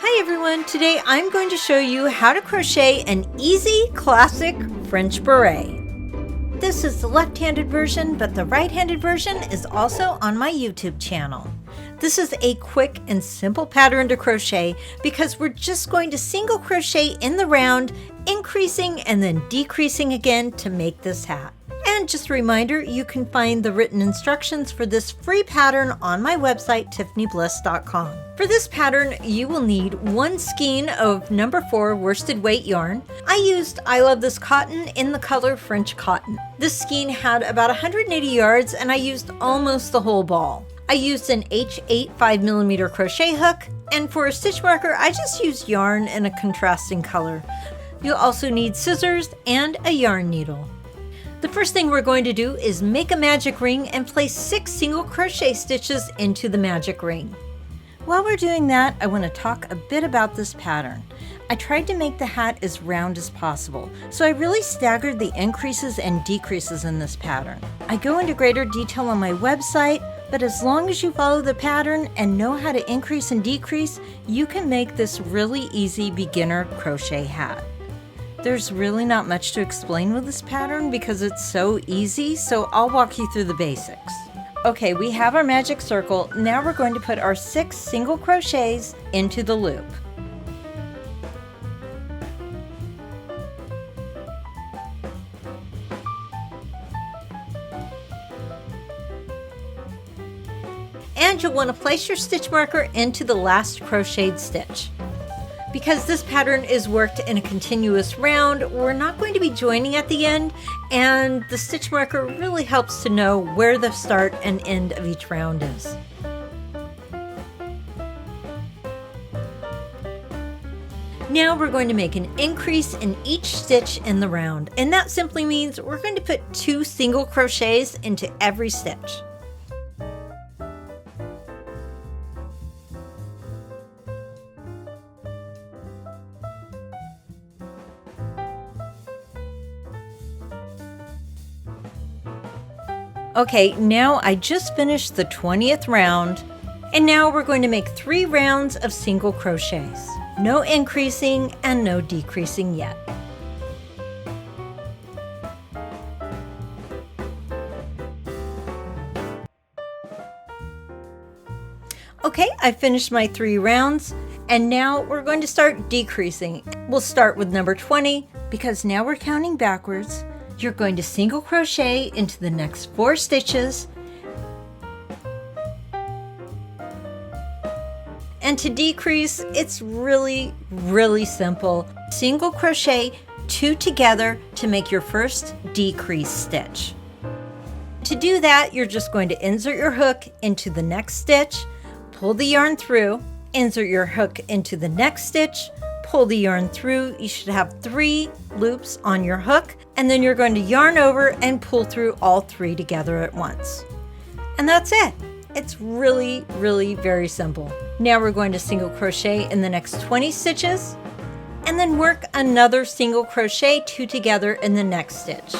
Hi everyone, today I'm going to show you how to crochet an easy classic French beret. This is the left-handed version, but the right-handed version is also on my YouTube channel. This is a quick and simple pattern to crochet because we're just going to single crochet in the round, increasing and then decreasing again to make this hat. And just a reminder, you can find the written instructions for this free pattern on my website, tiffanybliss.com. For this pattern, you will need one skein of number 4 worsted weight yarn. I used I Love This Cotton in the color French Cotton. This skein had about 180 yards and I used almost the whole ball. I used an H8 5mm crochet hook, and for a stitch marker, I just used yarn in a contrasting color. You'll also need scissors and a yarn needle. The first thing we're going to do is make a magic ring and place 6 single crochet stitches into the magic ring. While we're doing that, I want to talk a bit about this pattern. I tried to make the hat as round as possible, so I really staggered the increases and decreases in this pattern. I go into greater detail on my website, but as long as you follow the pattern and know how to increase and decrease, you can make this really easy beginner crochet hat. There's really not much to explain with this pattern because it's so easy, so I'll walk you through the basics. Okay, we have our magic circle. Now we're going to put our 6 single crochets into the loop. And you'll want to place your stitch marker into the last crocheted stitch. Because this pattern is worked in a continuous round, we're not going to be joining at the end, and the stitch marker really helps to know where the start and end of each round is. Now we're going to make an increase in each stitch in the round, and that simply means we're going to put 2 single crochets into every stitch. Okay, now I just finished the 20th round, and now we're going to make 3 rounds of single crochets. No increasing and no decreasing yet. Okay, I finished my 3 rounds, and now we're going to start decreasing. We'll start with number 20 because now we're counting backwards. You're going to single crochet into the next 4 stitches, and to decrease, it's really simple. Single crochet 2 together to make your first decrease stitch. To do that, you're just going to insert your hook into the next stitch, pull the yarn through, insert your hook into the next stitch, pull the yarn through. You should have 3 loops on your hook, and then you're going to yarn over and pull through all 3 together at once. And that's it. It's really very simple. Now we're going to single crochet in the next 20 stitches, and then work another single crochet 2 together in the next stitch.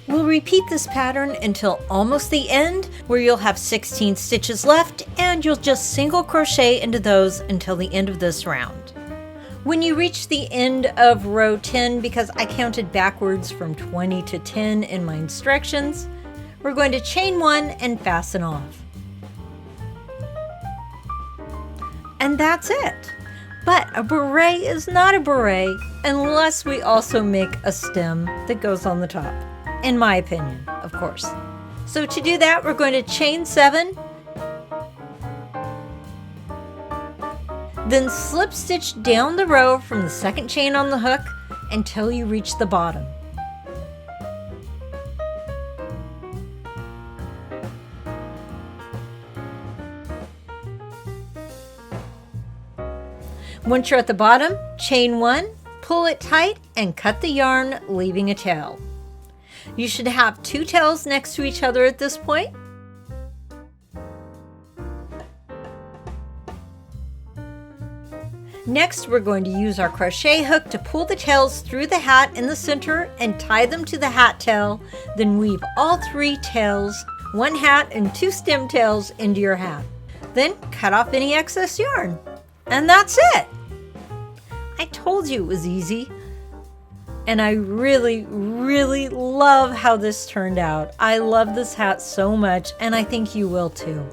We'll repeat this pattern until almost the end, where you'll have 16 stitches left, and you'll just single crochet into those until the end of this round. When you reach the end of row 10, because I counted backwards from 20 to 10 in my instructions, we're going to chain 1 and fasten off. And that's it. But a beret is not a beret unless we also make a stem that goes on the top, in my opinion, of course. So to do that, we're going to chain 7, then slip stitch down the row from the second chain on the hook until you reach the bottom. Once you're at the bottom, chain 1, pull it tight, and cut the yarn, leaving a tail. You should have 2 tails next to each other at this point. Next, we're going to use our crochet hook to pull the tails through the hat in the center and tie them to the hat tail, then weave all 3 tails, 1 hat and 2 stem tails into your hat. Then cut off any excess yarn. And that's it. I told you it was easy. And I really, really love how this turned out. I love this hat so much, and I think you will too.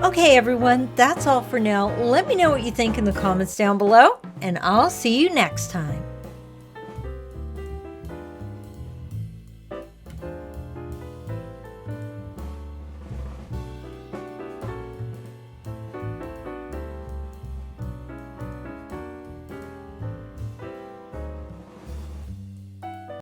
Okay, everyone, that's all for now. Let me know what you think in the comments down below, and I'll see you next time.